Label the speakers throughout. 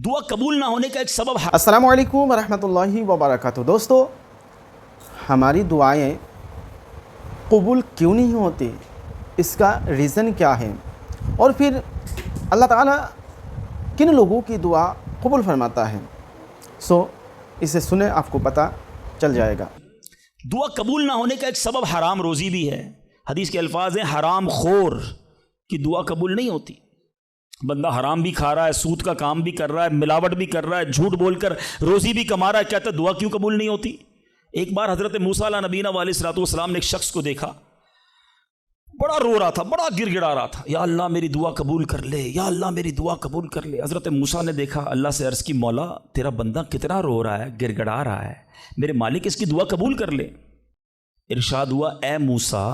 Speaker 1: دعا قبول نہ ہونے کا ایک سبب ہے۔
Speaker 2: السلام علیکم ورحمۃ اللہ وبرکاتہ۔ دوستو، ہماری دعائیں قبول کیوں نہیں ہوتی، اس کا ریزن کیا ہے، اور پھر اللہ تعالیٰ کن لوگوں کی دعا قبول فرماتا ہے؟ اسے سنیں، آپ کو پتہ چل جائے گا۔
Speaker 1: دعا قبول نہ ہونے کا ایک سبب حرام روزی بھی ہے۔ حدیث کے الفاظ ہیں حرام خور کی دعا قبول نہیں ہوتی۔ بندہ حرام بھی کھا رہا ہے، سود کا کام بھی کر رہا ہے، ملاوٹ بھی کر رہا ہے، جھوٹ بول کر روزی بھی کما رہا ہے، کہتا ہے دعا کیوں قبول نہیں ہوتی؟ ایک بار حضرت موسیٰ علیہ نبینا علیہ الصلوۃ والسلام نے ایک شخص کو دیکھا، بڑا رو رہا تھا، بڑا گر گڑا رہا تھا، یا اللہ میری دعا قبول کر لے، یا اللہ میری دعا قبول کر لے۔ حضرت موسیٰ نے دیکھا، اللہ سے عرض کی مولا تیرا بندہ کتنا رو رہا ہے، گر گڑا رہا ہے، میرے مالک اس کی دعا قبول کر لے۔ ارشاد ہوا، اے موسیٰ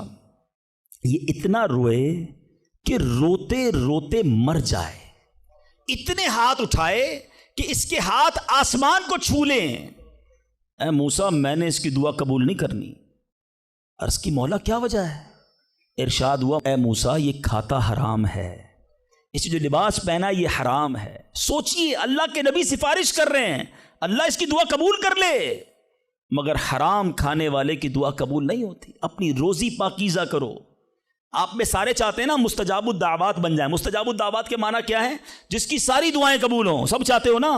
Speaker 1: یہ اتنا روئے کہ روتے روتے مر جائے، اتنے ہاتھ اٹھائے کہ اس کے ہاتھ آسمان کو چھو لیں۔ اے موسیٰ میں نے اس کی دعا قبول نہیں کرنی۔ عرض کی مولا کیا وجہ ہے؟ ارشاد ہوا، اے موسیٰ یہ کھاتا حرام ہے، اس جو لباس پہنا یہ حرام ہے۔ سوچئے اللہ کے نبی سفارش کر رہے ہیں اللہ اس کی دعا قبول کر لے، مگر حرام کھانے والے کی دعا قبول نہیں ہوتی۔ اپنی روزی پاکیزہ کرو۔ آپ میں سارے چاہتے ہیں نا مستجاب الدعوات بن جائیں۔ مستجاب الدعوات کے معنی کیا ہے؟ جس کی ساری دعائیں قبول ہوں، سب چاہتے ہو نا۔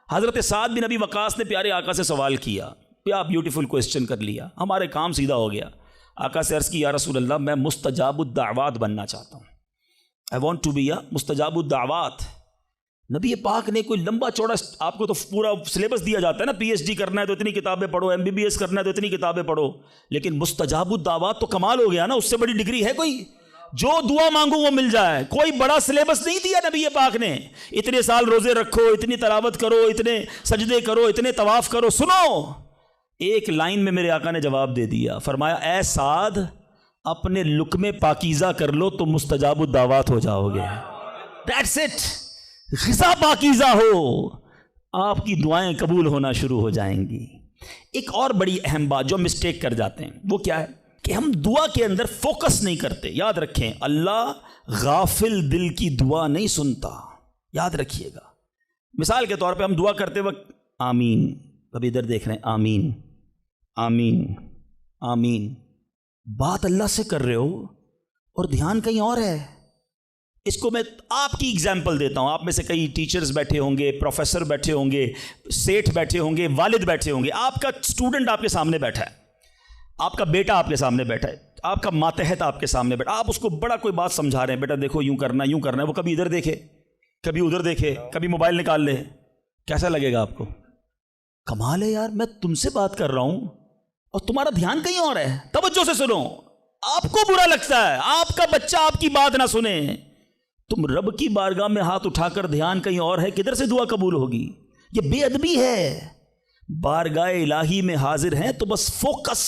Speaker 1: حضرت سعد بن ابی وقاص نے پیارے آقا سے سوال کیا، کیا بیوٹیفل کویسچن کر لیا، ہمارے کام سیدھا ہو گیا۔ آقا سے عرض کی، یا رسول اللہ میں مستجاب الدعوات بننا چاہتا ہوں، I want to be a مستجاب الدعوات۔ نبی پاک نے کوئی لمبا چوڑا، آپ کو تو پورا سلیبس دیا جاتا ہے نا، پی ایچ ڈی کرنا ہے تو اتنی کتابیں پڑھو، ایم بی بی ایس کرنا ہے تو اتنی کتابیں پڑھو، لیکن مستجاب الدعوات تو کمال ہو گیا نا، اس سے بڑی ڈگری ہے کوئی؟ جو دعا مانگو وہ مل جائے۔ کوئی بڑا سلیبس نہیں دیا نبی پاک نے، اتنے سال روزے رکھو، اتنی تلاوت کرو، اتنے سجدے کرو، اتنے طواف کرو۔ سنو، ایک لائن میں میرے آقا نے جواب دے دیا، فرمایا اے سعد اپنے لقمے پاکیزہ کر لو تو مستجاب الدعوات ہو جاؤ گے۔ That's it۔ غذا پاکیزہ ہو، آپ کی دعائیں قبول ہونا شروع ہو جائیں گی۔ ایک اور بڑی اہم بات جو مسٹیک کر جاتے ہیں وہ کیا ہے کہ ہم دعا کے اندر فوکس نہیں کرتے۔ یاد رکھیں، اللہ غافل دل کی دعا نہیں سنتا، یاد رکھیے گا۔ مثال کے طور پہ ہم دعا کرتے وقت آمین، کبھی ادھر دیکھ رہے ہیں، آمین آمین آمین، بات اللہ سے کر رہے ہو اور دھیان کہیں اور ہے۔ اس کو میں آپ کی اگزامپل دیتا ہوں۔ آپ میں سے کئی ٹیچرز بیٹھے ہوں گے، پروفیسر بیٹھے ہوں گے، سیٹھ بیٹھے ہوں گے، والد بیٹھے ہوں گے۔ آپ کا اسٹوڈنٹ آپ کے سامنے بیٹھا ہے، آپ کا بیٹا آپ کے سامنے بیٹھا ہے، آپ کا ماتحت آپ کے سامنے بیٹھا، آپ اس کو بڑا کوئی بات سمجھا رہے ہیں، بیٹا دیکھو یوں کرنا یوں کرنا ہے، وہ کبھی ادھر دیکھے، کبھی ادھر دیکھے، کبھی موبائل نکال لے، کیسا لگے گا آپ کو؟ کمال ہے یار، میں تم سے بات کر رہا ہوں اور تمہارا دھیان کہیں اور ہے۔ توجہ سے سنو، آپ کو برا لگتا ہے آپ کا بچہ آپ کی بات نہ سنے، تم رب کی بارگاہ میں ہاتھ اٹھا کر دھیان کہیں اور ہے، کدھر سے دعا قبول ہوگی؟ یہ بے ادبی ہے۔ بارگاہ الہی میں حاضر ہیں تو بس فوکس،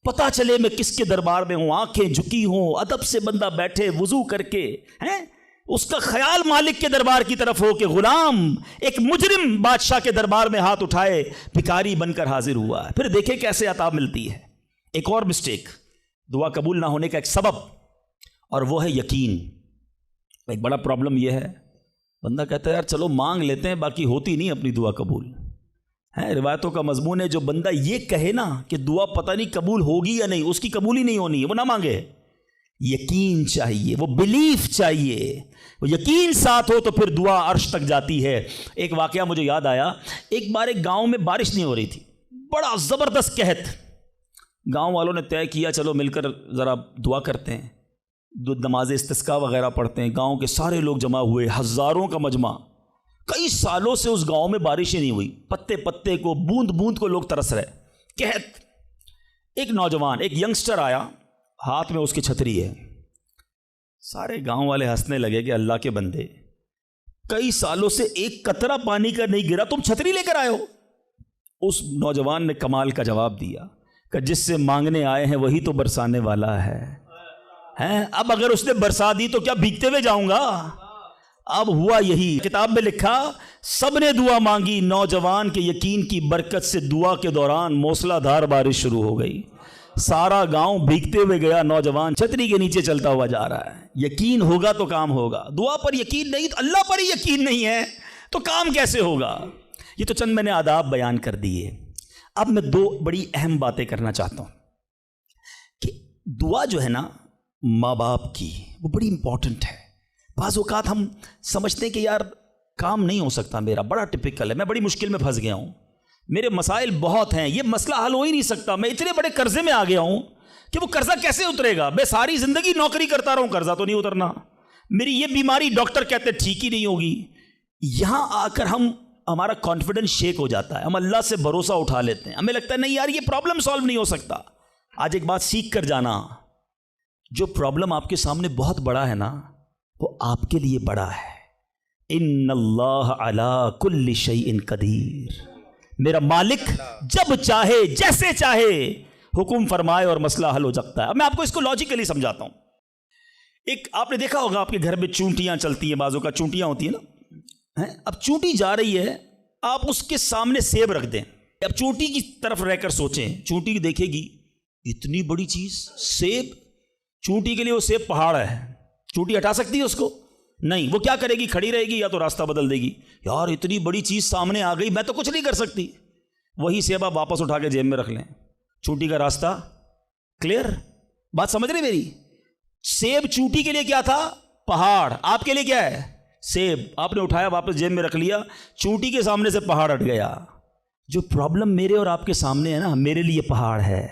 Speaker 1: پتہ چلے میں کس کے دربار میں ہوں، آنکھیں جھکی ہوں، ادب سے بندہ بیٹھے وضو کر کے، ہیں اس کا خیال مالک کے دربار کی طرف ہو کہ غلام ایک مجرم بادشاہ کے دربار میں ہاتھ اٹھائے بھکاری بن کر حاضر ہوا ہے، پھر دیکھیں کیسے عطا ملتی ہے۔ ایک اور مسٹیک دعا قبول نہ ہونے کا ایک سبب، اور وہ ہے یقین۔ ایک بڑا پرابلم یہ ہے، بندہ کہتا ہے یار چلو مانگ لیتے ہیں، باقی ہوتی نہیں اپنی دعا قبول ہے۔ روایتوں کا مضمون ہے جو بندہ یہ کہے نا کہ دعا پتہ نہیں قبول ہوگی یا نہیں، اس کی قبول ہی نہیں ہونی ہے، وہ نہ مانگے۔ یقین چاہیے، وہ بلیف چاہیے، وہ یقین ساتھ ہو تو پھر دعا عرش تک جاتی ہے۔ ایک واقعہ مجھے یاد آیا، ایک بار ایک گاؤں میں بارش نہیں ہو رہی تھی، بڑا زبردست قحط۔ گاؤں والوں نے طے کیا چلو مل کر ذرا دعا کرتے ہیں، نماز استسقاء وغیرہ پڑھتے ہیں۔ گاؤں کے سارے لوگ جمع ہوئے، ہزاروں کا مجمع۔ کئی سالوں سے اس گاؤں میں بارش ہی نہیں ہوئی، پتے پتے کو، بوند بوند کو لوگ ترس رہے، قحط۔ ایک نوجوان، ایک ینگسٹر آیا، ہاتھ میں اس کی چھتری ہے۔ سارے گاؤں والے ہنسنے لگے کہ اللہ کے بندے، کئی سالوں سے ایک قطرہ پانی کا نہیں گرا، تم چھتری لے کر آئے ہو۔ اس نوجوان نے کمال کا جواب دیا کہ جس سے مانگنے آئے ہیں وہی تو برسانے والا ہے۔ اب اگر اس نے برسا دی تو کیا بھیگتے ہوئے جاؤں گا؟ اب ہوا یہی، کتاب میں لکھا سب نے دعا مانگی، نوجوان کے یقین کی برکت سے دعا کے دوران موسلا دھار بارش شروع ہو گئی، سارا گاؤں بھیگتے ہوئے گیا، نوجوان چھتری کے نیچے چلتا ہوا جا رہا ہے۔ یقین ہوگا تو کام ہوگا، دعا پر یقین نہیں تو اللہ پر ہی یقین نہیں ہے، تو کام کیسے ہوگا؟ یہ تو چند میں نے آداب بیان کر دیے. اب میں دو بڑی اہم باتیں کرنا چاہتا ہوں کہ دعا جو ہے نا ماں باپ کی وہ بڑی امپورٹنٹ ہے. بعض اوقات ہم سمجھتے ہیں کہ یار کام نہیں ہو سکتا میرا، بڑا ٹپیکل ہے، میں بڑی مشکل میں پھنس گیا ہوں، میرے مسائل بہت ہیں، یہ مسئلہ حل ہو ہی نہیں سکتا، میں اتنے بڑے قرضے میں آ گیا ہوں کہ وہ قرضہ کیسے اترے گا، میں ساری زندگی نوکری کرتا رہا ہوں، قرضہ تو نہیں اترنا، میری یہ بیماری ڈاکٹر کہتے ٹھیک ہی نہیں ہوگی. یہاں آ کر ہمارا کانفیڈنس شیک ہو جاتا ہے، ہم اللہ سے بھروسہ اٹھا لیتے ہیں، ہمیں لگتا ہے نہیں یار یہ پرابلم سالو نہیں ہو سکتا. آج ایک بات سیکھ کر جانا، جو پرابلم آپ کے سامنے بہت بڑا ہے نا وہ آپ کے لیے بڑا ہے. ان اللہ علی کل شیء قدیر، میرا مالک جب چاہے جیسے چاہے حکم فرمائے اور مسئلہ حل ہو سکتا ہے. اب میں آپ کو اس کو لاجیکلی سمجھاتا ہوں. ایک آپ نے دیکھا ہوگا آپ کے گھر میں چونٹیاں چلتی ہیں، بازوں کا چونٹیاں ہوتی ہیں نا، اب چونٹی جا رہی ہے، آپ اس کے سامنے سیب رکھ دیں، اب چونٹی کی طرف رہ کر سوچیں، چونٹی دیکھے گی اتنی بڑی چیز سیب، چونٹی کے لیے وہ سیب پہاڑ ہے، چونٹی ہٹا سکتی ہے اس کو؟ نہیں. وہ کیا کرے گی؟ کھڑی رہے گی یا تو راستہ بدل دے گی، یار اتنی بڑی چیز سامنے آ گئی میں تو کچھ نہیں کر سکتی. وہی سیب آپ واپس اٹھا کے جیب میں رکھ لیں، چونٹی کا راستہ کلیئر. بات سمجھ رہے میری؟ سیب چونٹی کے لیے کیا تھا؟ پہاڑ. آپ کے لیے کیا ہے؟ سیب. آپ نے اٹھایا واپس جیب میں رکھ لیا، چونٹی کے سامنے سے پہاڑ ہٹ گیا. جو پرابلم میرے اور آپ کے سامنے ہے نا، میرے لیے پہاڑ ہے،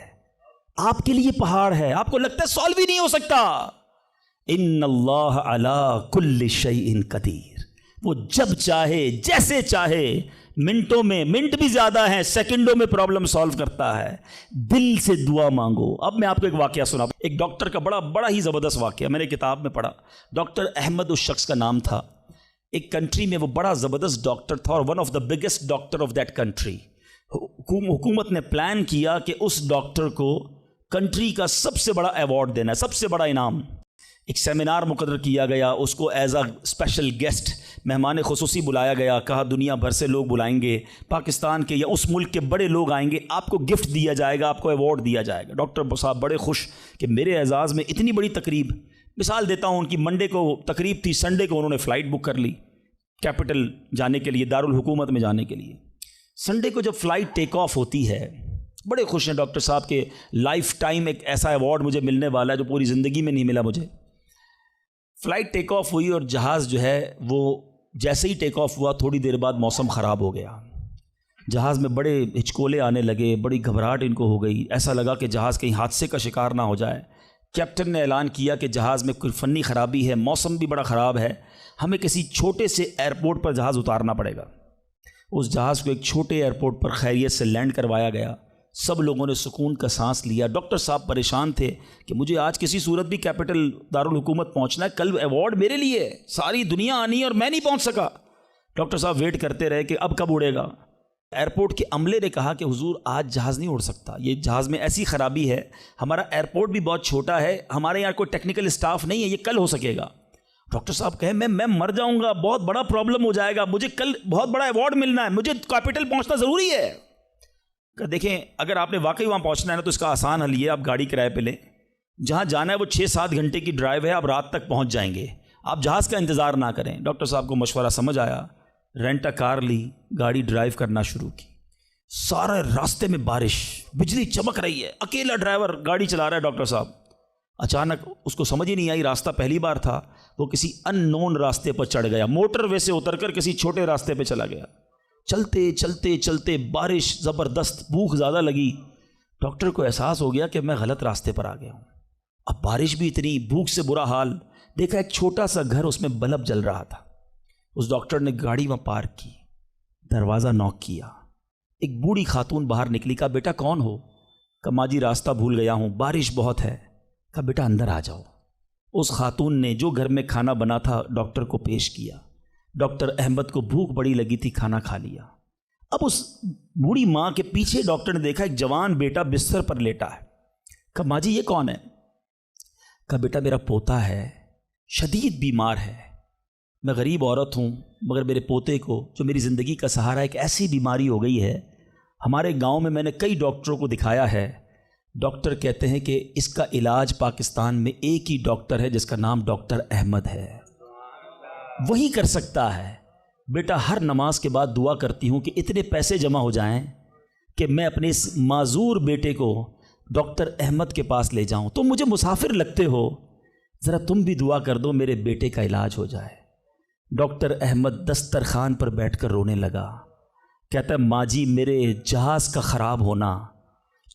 Speaker 1: آپ کے لیے پہاڑ ہے، آپ کو لگتا ہے سالو ہی نہیں ہو سکتا. ان اللہ علی کل شیء قدیر، وہ جب چاہے جیسے چاہے، منٹوں میں، منٹ بھی زیادہ ہیں، سیکنڈوں میں پرابلم سالو کرتا ہے. دل سے دعا مانگو. اب میں آپ کو ایک واقعہ سنا، ایک ڈاکٹر کا بڑا ہی زبردست واقعہ میں نے کتاب میں پڑھا. ڈاکٹر احمد اس شخص کا نام تھا. ایک کنٹری میں وہ بڑا زبردست ڈاکٹر تھا اور one of the biggest doctor of that country. حکومت نے پلان کیا کہ اس ڈاکٹر کو کنٹری کا سب سے بڑا ایوارڈ دینا ہے، سب سے بڑا انعام. ایک سیمینار مقرر کیا گیا، اس کو ایز اے اسپیشل گیسٹ مہمان خصوصی بلایا گیا. کہا دنیا بھر سے لوگ بلائیں گے، پاکستان کے یا اس ملک کے بڑے لوگ آئیں گے، آپ کو گفٹ دیا جائے گا، آپ کو ایوارڈ دیا جائے گا. ڈاکٹر صاحب بڑے خوش کہ میرے اعزاز میں اتنی بڑی تقریب. مثال دیتا ہوں، ان کی منڈے کو تقریب تھی، سنڈے کو انہوں نے فلائٹ بک کر لی کیپٹل جانے کے لیے، دارالحکومت میں جانے کے لیے. سنڈے کو جب فلائٹ ٹیک آف ہوتی ہے، بڑے خوش ہیں ڈاکٹر صاحب کے لائف ٹائم ایک ایسا ایوارڈ مجھے ملنے والا ہے جو پوری زندگی میں نہیں ملا مجھے. فلائٹ ٹیک آف ہوئی اور جہاز جو ہے وہ جیسے ہی ٹیک آف ہوا تھوڑی دیر بعد موسم خراب ہو گیا. جہاز میں بڑے ہچکولے آنے لگے، بڑی گھبراہٹ ان کو ہو گئی، ایسا لگا کہ جہاز کہیں حادثے کا شکار نہ ہو جائے. کیپٹن نے اعلان کیا کہ جہاز میں کوئی فنی خرابی ہے، موسم بھی بڑا خراب ہے، ہمیں کسی چھوٹے سے ایئرپورٹ پر جہاز اتارنا پڑے گا. اس جہاز کو ایک چھوٹے ایئرپورٹ پر خیریت سے لینڈ کروایا گیا. سب لوگوں نے سکون کا سانس لیا. ڈاکٹر صاحب پریشان تھے کہ مجھے آج کسی صورت بھی کیپٹل دارالحکومت پہنچنا ہے، کل ایوارڈ میرے لیے ہے، ساری دنیا آنی ہے اور میں نہیں پہنچ سکا. ڈاکٹر صاحب ویٹ کرتے رہے کہ اب کب اڑے گا. ایئرپورٹ کے عملے نے کہا کہ حضور آج جہاز نہیں اڑ سکتا، یہ جہاز میں ایسی خرابی ہے، ہمارا ایئرپورٹ بھی بہت چھوٹا ہے، ہمارے یہاں کوئی ٹیکنیکل اسٹاف نہیں ہے، یہ کل ہو سکے گا. ڈاکٹر صاحب کہے میں مر جاؤں گا، بہت بڑا پرابلم ہو جائے گا، مجھے کل بہت بڑا ایوارڈ ملنا ہے، مجھے کیپٹل پہنچنا ضروری ہے. کہ دیکھیں اگر آپ نے واقعی وہاں پہنچنا ہے نا تو اس کا آسان حل یہ، آپ گاڑی کرائے پہ لیں، جہاں جانا ہے وہ 6-7 گھنٹے کی ڈرائیو ہے، آپ رات تک پہنچ جائیں گے، آپ جہاز کا انتظار نہ کریں. ڈاکٹر صاحب کو مشورہ سمجھ آیا، رینٹ کار لی، گاڑی ڈرائیو کرنا شروع کی. سارے راستے میں بارش، بجلی چمک رہی ہے، اکیلا ڈرائیور گاڑی چلا رہا ہے. ڈاکٹر صاحب اچانک اس کو سمجھ ہی نہیں آئی، راستہ پہلی بار تھا، وہ کسی ان نون راستے پر چڑھ گیا، موٹر وے سے اتر کر کسی چھوٹے راستے پہ چلا گیا. چلتے چلتے چلتے بارش زبردست، بھوک زیادہ لگی. ڈاکٹر کو احساس ہو گیا کہ میں غلط راستے پر آ گیا ہوں. اب بارش بھی اتنی، بھوک سے برا حال. دیکھا ایک چھوٹا سا گھر، اس میں بلب جل رہا تھا. اس ڈاکٹر نے گاڑی وہاں پارک کی، دروازہ نوک کیا. ایک بوڑھی خاتون باہر نکلی. کہا بیٹا کون ہو؟ کہا ماں جی راستہ بھول گیا ہوں، بارش بہت ہے. کہا بیٹا اندر آ جاؤ. اس خاتون نے جو گھر میں کھانا بنا تھا ڈاکٹر کو پیش کیا. ڈاکٹر احمد کو بھوک بڑی لگی تھی، کھانا کھا لیا. اب اس بوڑھی ماں کے پیچھے ڈاکٹر نے دیکھا ایک جوان بیٹا بستر پر لیٹا ہے. کہا ماں جی یہ کون ہے؟ کہا بیٹا میرا پوتا ہے، شدید بیمار ہے، میں غریب عورت ہوں مگر میرے پوتے کو جو میری زندگی کا سہارا، ایک ایسی بیماری ہو گئی ہے، ہمارے گاؤں میں نے کئی ڈاکٹروں کو دکھایا ہے، ڈاکٹر کہتے ہیں کہ اس کا علاج پاکستان میں ایک ہی ڈاکٹر ہے جس کا نام ڈاکٹر احمد ہے، وہی کر سکتا ہے. بیٹا ہر نماز کے بعد دعا کرتی ہوں کہ اتنے پیسے جمع ہو جائیں کہ میں اپنے اس معذور بیٹے کو ڈاکٹر احمد کے پاس لے جاؤں. تم مجھے مسافر لگتے ہو, ذرا تم بھی دعا کر دو میرے بیٹے کا علاج ہو جائے. ڈاکٹر احمد دسترخوان پر بیٹھ کر رونے لگا. کہتا ہے ماں جی میرے جہاز کا خراب ہونا,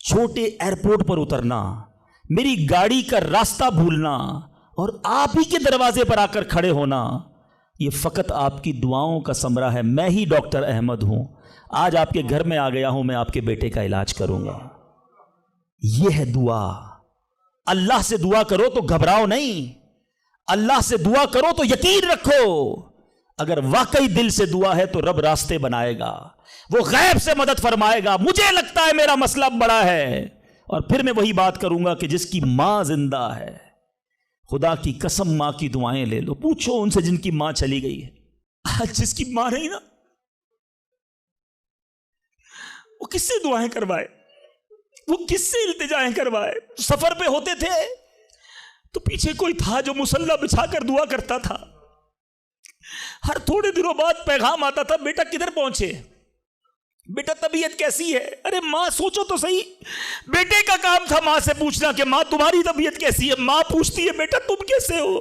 Speaker 1: چھوٹے ایئرپورٹ پر اترنا, میری گاڑی کا راستہ بھولنا اور آپ ہی کے دروازے پر آ کر کھڑے ہونا, یہ فقط آپ کی دعاؤں کا ثمرہ ہے. میں ہی ڈاکٹر احمد ہوں, آج آپ کے گھر میں آ گیا ہوں, میں آپ کے بیٹے کا علاج کروں گا. یہ ہے دعا. اللہ سے دعا کرو تو گھبراؤ نہیں, اللہ سے دعا کرو تو یقین رکھو اگر واقعی دل سے دعا ہے تو رب راستے بنائے گا, وہ غیب سے مدد فرمائے گا. مجھے لگتا ہے میرا مسئلہ بڑا ہے, اور پھر میں وہی بات کروں گا کہ جس کی ماں زندہ ہے, خدا کی قسم ماں کی دعائیں لے لو, پوچھو ان سے جن کی ماں چلی گئی ہے. آج جس کی ماں نہیں نا, وہ کس سے دعائیں کروائے, وہ کس سے التجائیں کروائے. سفر پہ ہوتے تھے تو پیچھے کوئی تھا جو مصلی بچھا کر دعا کرتا تھا. ہر تھوڑے دنوں بعد پیغام آتا تھا, بیٹا کدھر پہنچے, بیٹا طبیعت کیسی ہے. ارے ماں سوچو تو صحیح, بیٹے کا کام تھا ماں سے پوچھنا کہ ماں تمہاری طبیعت کیسی ہے. ماں پوچھتی ہے بیٹا تم کیسے ہو.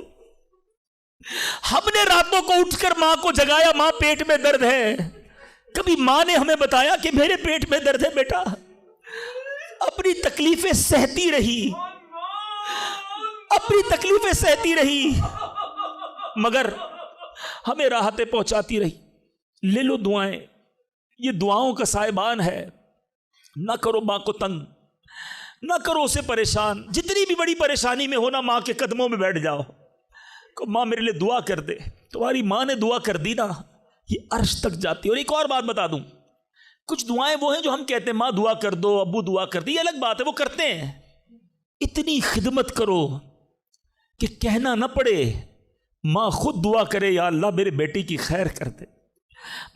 Speaker 1: ہم نے راتوں کو اٹھ کر ماں کو جگایا, ماں پیٹ میں درد ہے. کبھی ماں نے ہمیں بتایا کہ میرے پیٹ میں درد ہے. بیٹا اپنی تکلیفیں سہتی رہی, اپنی تکلیفیں سہتی رہی, مگر ہمیں راحتیں پہنچاتی رہی. لے لو دعائیں, یہ دعاؤں کا سائبان ہے. نہ کرو ماں کو تنگ, نہ کرو اسے پریشان. جتنی بھی بڑی پریشانی میں ہونا ماں کے قدموں میں بیٹھ جاؤ, کہ ماں میرے لیے دعا کر دے. تمہاری ماں نے دعا کر دی نا, یہ عرش تک جاتی. اور ایک اور بات بتا دوں, کچھ دعائیں وہ ہیں جو ہم کہتے ہیں ماں دعا کر دو, ابو دعا کر دی, یہ الگ بات ہے, وہ کرتے ہیں. اتنی خدمت کرو کہ کہنا نہ پڑے, ماں خود دعا کرے یا اللہ میرے بیٹی کی خیر کر دے.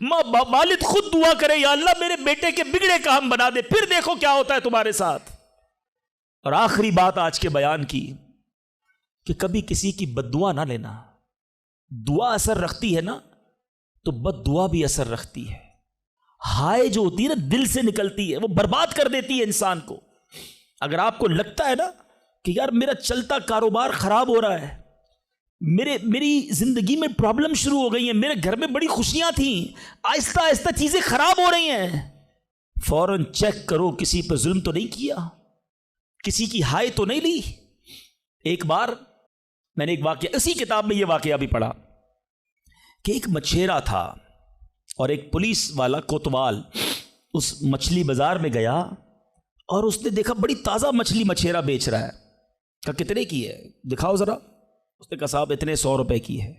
Speaker 1: ماں والد خود دعا کرے یا اللہ میرے بیٹے کے بگڑے کام بنا دے. پھر دیکھو کیا ہوتا ہے تمہارے ساتھ. اور آخری بات آج کے بیان کی کہ کبھی کسی کی بد دعا نہ لینا. دعا اثر رکھتی ہے نا تو بد دعا بھی اثر رکھتی ہے. ہائے جو ہوتی ہے نا دل سے نکلتی ہے, وہ برباد کر دیتی ہے انسان کو. اگر آپ کو لگتا ہے نا کہ یار میرا چلتا کاروبار خراب ہو رہا ہے, میری زندگی میں پرابلم شروع ہو گئی ہیں, میرے گھر میں بڑی خوشیاں تھیں, آہستہ آہستہ چیزیں خراب ہو رہی ہیں, فوراً چیک کرو کسی پہ ظلم تو نہیں کیا, کسی کی ہائے تو نہیں لی. ایک بار میں نے ایک واقعہ, اسی کتاب میں یہ واقعہ بھی پڑھا کہ ایک مچھیرا تھا اور ایک پولیس والا کوتوال اس مچھلی بازار میں گیا اور اس نے دیکھا بڑی تازہ مچھلی مچھیرا بیچ رہا ہے. کہا کتنے کی ہے دکھاؤ ذرا. اس نے کہا صاحب اتنے 100 روپے کی ہے.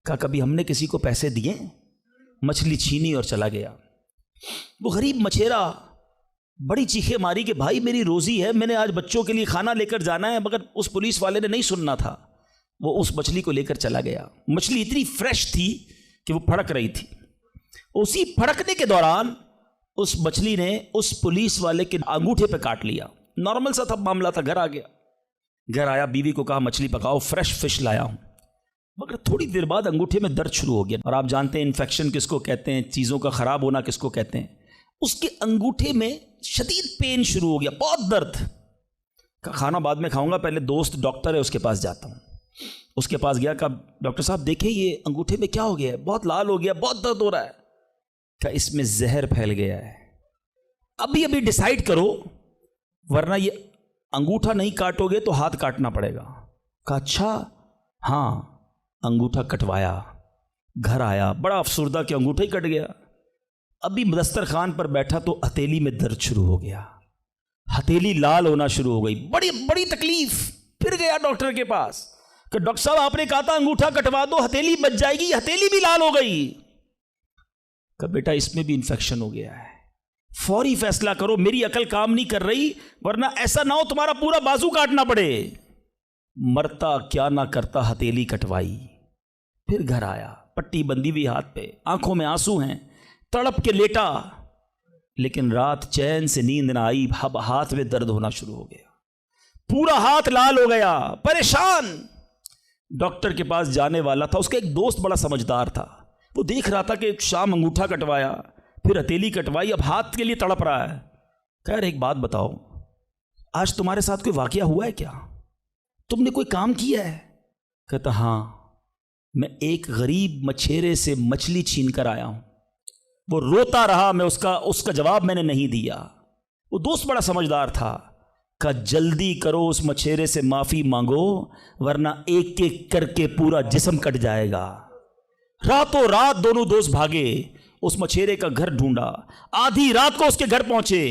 Speaker 1: کہا کبھی ہم نے کسی کو پیسے دیے؟ مچھلی چھینی اور چلا گیا. وہ غریب مچھیرا بڑی چیخیں ماری کہ بھائی میری روزی ہے, میں نے آج بچوں کے لیے کھانا لے کر جانا ہے, مگر اس پولیس والے نے نہیں سننا تھا. وہ اس مچھلی کو لے کر چلا گیا. مچھلی اتنی فریش تھی کہ وہ پھڑک رہی تھی. اسی پھڑکنے کے دوران اس مچھلی نے اس پولیس والے کے انگوٹھے پہ کاٹ لیا. نارمل سا تھا معاملہ تھا. گھر آ گیا, گھر آیا, بیوی کو کہا مچھلی پکاؤ, فریش فش لایا ہوں. مگر تھوڑی دیر بعد انگوٹھے میں درد شروع ہو گیا. اور آپ جانتے ہیں انفیکشن کس کو کہتے ہیں, چیزوں کا خراب ہونا کس کو کہتے ہیں. اس کے انگوٹھے میں شدید پین شروع ہو گیا, بہت درد. کھانا بعد میں کھاؤں گا, پہلے دوست ڈاکٹر ہے اس کے پاس جاتا ہوں. اس کے پاس گیا, کہا ڈاکٹر صاحب دیکھیں یہ انگوٹھے میں کیا ہو گیا ہے, بہت لال ہو گیا, بہت درد ہو رہا ہے. کہا اس میں زہر پھیل گیا ہے, ابھی ابھی ڈیسائیڈ کرو ورنہ یہ انگوٹھا نہیں کاٹو گے تو ہاتھ کاٹنا پڑے گا. کہا اچھا, ہاں. انگوٹھا کٹوایا, گھر آیا, بڑا افسردہ کہ انگوٹھا ہی کٹ گیا. ابھی دسترخوان پر بیٹھا تو ہتھیلی میں درد شروع ہو گیا, ہتھیلی لال ہونا شروع ہو گئی, بڑی بڑی تکلیف. پھر گیا ڈاکٹر کے پاس کہ ڈاکٹر صاحب آپ نے کہا تھا انگوٹھا کٹوا دو, ہتھیلی بچ جائے گی, ہتھیلی بھی لال ہو گئی. کہ بیٹا اس میں بھی انفیکشن ہو گیا ہے, فوری فیصلہ کرو, میری عقل کام نہیں کر رہی ورنہ ایسا نہ ہو تمہارا پورا بازو کاٹنا پڑے. مرتا کیا نہ کرتا, ہتھیلی کٹوائی. پھر گھر آیا, پٹی بندی ہوئی ہاتھ پہ, آنکھوں میں آنسو ہیں, تڑپ کے لیٹا, لیکن رات چین سے نیند نہ آئی. ہاتھ میں درد ہونا شروع ہو گیا, پورا ہاتھ لال ہو گیا, پریشان. ڈاکٹر کے پاس جانے والا تھا, اس کا ایک دوست بڑا سمجھدار تھا, وہ دیکھ رہا تھا کہ شام انگوٹھا کٹوایا، پھر ہتھیلی کٹوائی، اب ہاتھ کے لیے تڑپ رہا ہے. کہہ رہے ایک بات بتاؤ، آج تمہارے ساتھ کوئی واقعہ ہوا ہے کیا؟ تم نے کوئی کام کیا ہے؟ کہتا ہاں، میں ایک غریب مچھیرے سے مچھلی چھین کر آیا ہوں. وہ روتا رہا، میں اس کا جواب میں نے نہیں دیا. وہ دوست بڑا سمجھدار تھا، کہا جلدی کرو اس مچھیرے سے معافی مانگو ورنہ ایک ایک کر کے پورا جسم کٹ جائے گا. راتوں رات دونوں دوست بھاگے، اس مچھیرے کا گھر ڈھونڈا، آدھی رات کو اس کے گھر پہنچے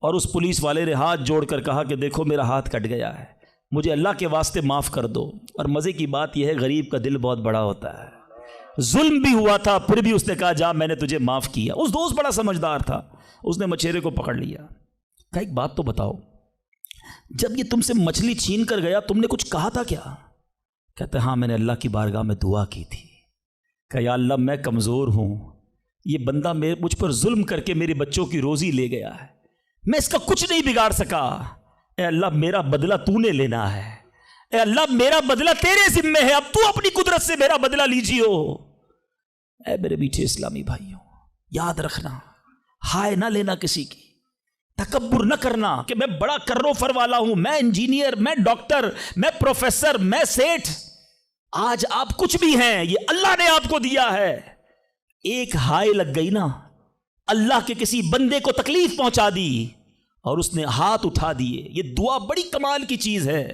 Speaker 1: اور اس پولیس والے نے ہاتھ جوڑ کر کہا کہ دیکھو میرا ہاتھ کٹ گیا ہے، مجھے اللہ کے واسطے معاف کر دو. اور مزے کی بات یہ ہے غریب کا دل بہت بڑا ہوتا ہے، ظلم بھی ہوا تھا پھر بھی اس نے کہا جا میں نے تجھے معاف کیا. اس دوست بڑا سمجھدار تھا، اس نے مچھیرے کو پکڑ لیا. کہا ایک بات تو بتاؤ، جب یہ تم سے مچھلی چھین کر گیا تم نے کچھ کہا تھا کیا؟ کہتے ہاں میں نے اللہ کی بارگاہ میں دعا کی تھی. کہا یا اللہ میں کمزور ہوں، یہ بندہ مجھ پر ظلم کر کے میرے بچوں کی روزی لے گیا ہے، میں اس کا کچھ نہیں بگاڑ سکا. اے اللہ میرا بدلہ تو نے لینا ہے، اے اللہ میرا بدلہ تیرے ذمے ہے، اب تو اپنی قدرت سے میرا بدلہ لیجیو. اے میرے میٹھے اسلامی بھائیوں، یاد رکھنا، ہائے نہ لینا کسی کی، تکبر نہ کرنا کہ میں بڑا کرو فر والا ہوں، میں انجینئر، میں ڈاکٹر، میں پروفیسر، میں سیٹھ. آج آپ کچھ بھی ہیں، یہ اللہ نے آپ کو دیا ہے. ایک ہائے لگ گئی نا، اللہ کے کسی بندے کو تکلیف پہنچا دی اور اس نے ہاتھ اٹھا دیے. یہ دعا بڑی کمال کی چیز ہے،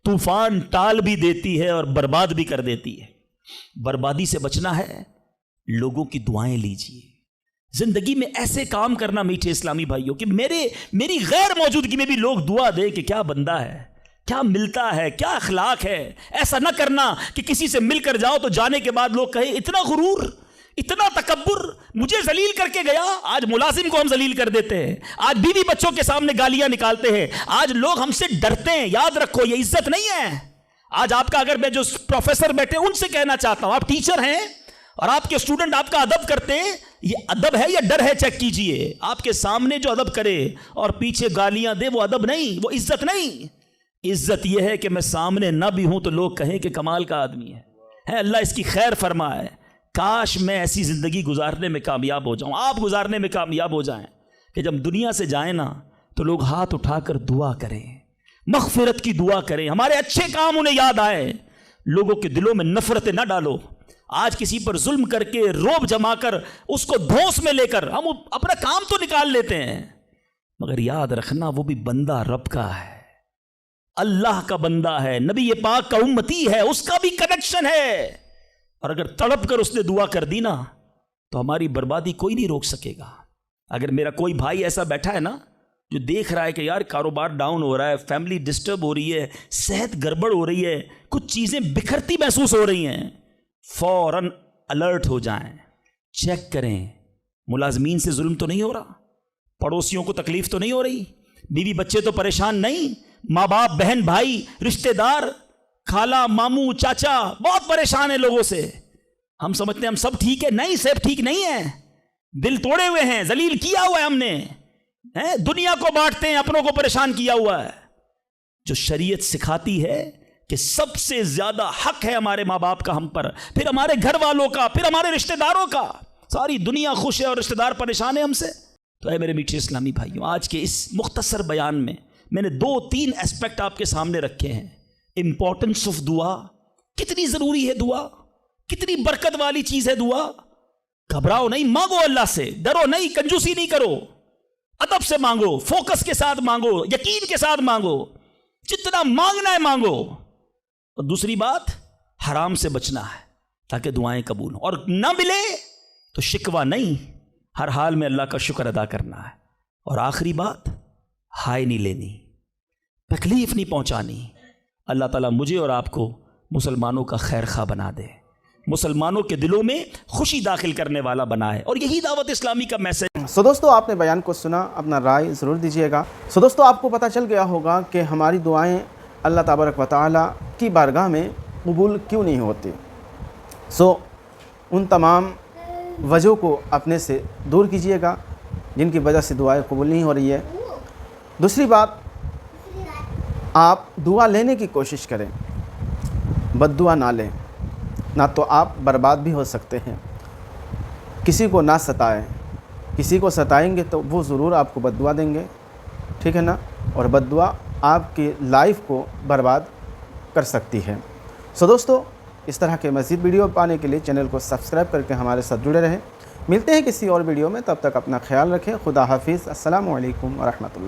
Speaker 1: طوفان ٹال بھی دیتی ہے اور برباد بھی کر دیتی ہے. بربادی سے بچنا ہے، لوگوں کی دعائیں لیجیے. زندگی میں ایسے کام کرنا میٹھے اسلامی بھائیوں کہ میری غیر موجودگی میں بھی لوگ دعا دیں کہ کیا بندہ ہے، کیا ملتا ہے، کیا اخلاق ہے. ایسا نہ کرنا کہ کسی سے مل کر جاؤ تو جانے کے بعد لوگ کہیں اتنا غرور، اتنا تکبر، مجھے ذلیل کر کے گیا. آج ملازم کو ہم ذلیل کر دیتے ہیں، آج بیوی بچوں کے سامنے گالیاں نکالتے ہیں، آج لوگ ہم سے ڈرتے ہیں. یاد رکھو یہ عزت نہیں ہے. آج آپ کا، اگر میں جو پروفیسر بیٹھے ان سے کہنا چاہتا ہوں، آپ ٹیچر ہیں اور آپ کے اسٹوڈنٹ آپ کا ادب کرتے ہیں، یہ ادب ہے یا ڈر ہے؟ چیک کیجئے. آپ کے سامنے جو ادب کرے اور پیچھے گالیاں دے وہ ادب نہیں، وہ عزت نہیں. عزت یہ ہے کہ میں سامنے نہ بھی ہوں تو لوگ کہیں کہ کمال کا آدمی ہے. اللہ اس کی خیر فرمائے. کاش میں ایسی زندگی گزارنے میں کامیاب ہو جاؤں، آپ گزارنے میں کامیاب ہو جائیں کہ جب دنیا سے جائیں نا تو لوگ ہاتھ اٹھا کر دعا کریں، مغفرت کی دعا کریں، ہمارے اچھے کام انہیں یاد آئے. لوگوں کے دلوں میں نفرتیں نہ ڈالو. آج کسی پر ظلم کر کے، روب جما کر، اس کو دھوس میں لے کر ہم اپنا کام تو نکال لیتے ہیں، مگر یاد رکھنا وہ بھی بندہ رب کا ہے، اللہ کا بندہ ہے، نبی پاک کا امتی ہے، اس کا بھی کنیکشن ہے. اور اگر تڑپ کر اس نے دعا کر دی نا تو ہماری بربادی کوئی نہیں روک سکے گا. اگر میرا کوئی بھائی ایسا بیٹھا ہے نا جو دیکھ رہا ہے کہ یار کاروبار ڈاؤن ہو رہا ہے، فیملی ڈسٹرب ہو رہی ہے، صحت گڑبڑ ہو رہی ہے، کچھ چیزیں بکھرتی محسوس ہو رہی ہیں، فوراً الرٹ ہو جائیں، چیک کریں ملازمین سے ظلم تو نہیں ہو رہا، پڑوسیوں کو تکلیف تو نہیں ہو رہی، بیوی بچے تو پریشان نہیں، ماں باپ بہن بھائی رشتہ دار خالہ ماموں چاچا بہت پریشان ہیں لوگوں سے. ہم سمجھتے ہیں ہم سب ٹھیک ہے، نہیں سب ٹھیک نہیں ہے، دل توڑے ہوئے ہیں، ذلیل کیا ہوا ہے ہم نے، دنیا کو بانٹتے ہیں، اپنوں کو پریشان کیا ہوا ہے. جو شریعت سکھاتی ہے کہ سب سے زیادہ حق ہے ہمارے ماں باپ کا ہم پر، پھر ہمارے گھر والوں کا، پھر ہمارے رشتہ داروں کا. ساری دنیا خوش ہے اور رشتہ دار پریشان ہے ہم سے. تو اے میرے میٹھے اسلامی بھائیوں، آج کے اس مختصر بیان میں نے 2-3 ایسپیکٹ آپ کے سامنے رکھے ہیں. امپورٹنس آف دعا، کتنی ضروری ہے دعا، کتنی برکت والی چیز ہے دعا. گھبراؤ نہیں، مانگو اللہ سے، ڈرو نہیں، کنجوسی نہیں کرو، ادب سے مانگو، فوکس کے ساتھ مانگو، یقین کے ساتھ مانگو، جتنا مانگنا ہے مانگو. اور دوسری بات، حرام سے بچنا ہے تاکہ دعائیں قبول ہوں، اور نہ ملے تو شکوہ نہیں، ہر حال میں اللہ کا شکر ادا کرنا ہے. اور آخری بات، ہائے نہیں لینی، تکلیف نہیں پہنچانی. اللہ تعالیٰ مجھے اور آپ کو مسلمانوں کا خیر خواہ بنا دے، مسلمانوں کے دلوں میں خوشی داخل کرنے والا بنائے، اور یہی دعوت اسلامی کا میسج.
Speaker 2: سو دوستو آپ نے بیان کو سنا، اپنا رائے ضرور دیجیے گا. سو دوستو آپ کو پتہ چل گیا ہوگا کہ ہماری دعائیں اللہ تبارک و تعالیٰ کی بارگاہ میں قبول کیوں نہیں ہوتی. سو ان تمام وجہوں کو اپنے سے دور کیجیے گا جن کی وجہ سے دعائیں قبول نہیں ہو رہی ہے. دوسری بات، آپ دعا لینے کی کوشش کریں، بد دعا نہ لیں، نہ تو آپ برباد بھی ہو سکتے ہیں کسی کو نہ ستائیں. کسی کو ستائیں گے تو وہ ضرور آپ کو بد دعا دیں گے, ٹھیک ہے نا, اور بد دعا آپ کی لائف کو برباد کر سکتی ہے. سو دوستو, اس طرح کے مزید ویڈیو پانے کے لیے چینل کو سبسکرائب کر کے ہمارے ساتھ جڑے رہیں. ملتے ہیں کسی اور ویڈیو میں, تب تک اپنا خیال رکھیں. خدا حافظ. السلام علیکم ورحمۃ اللہ.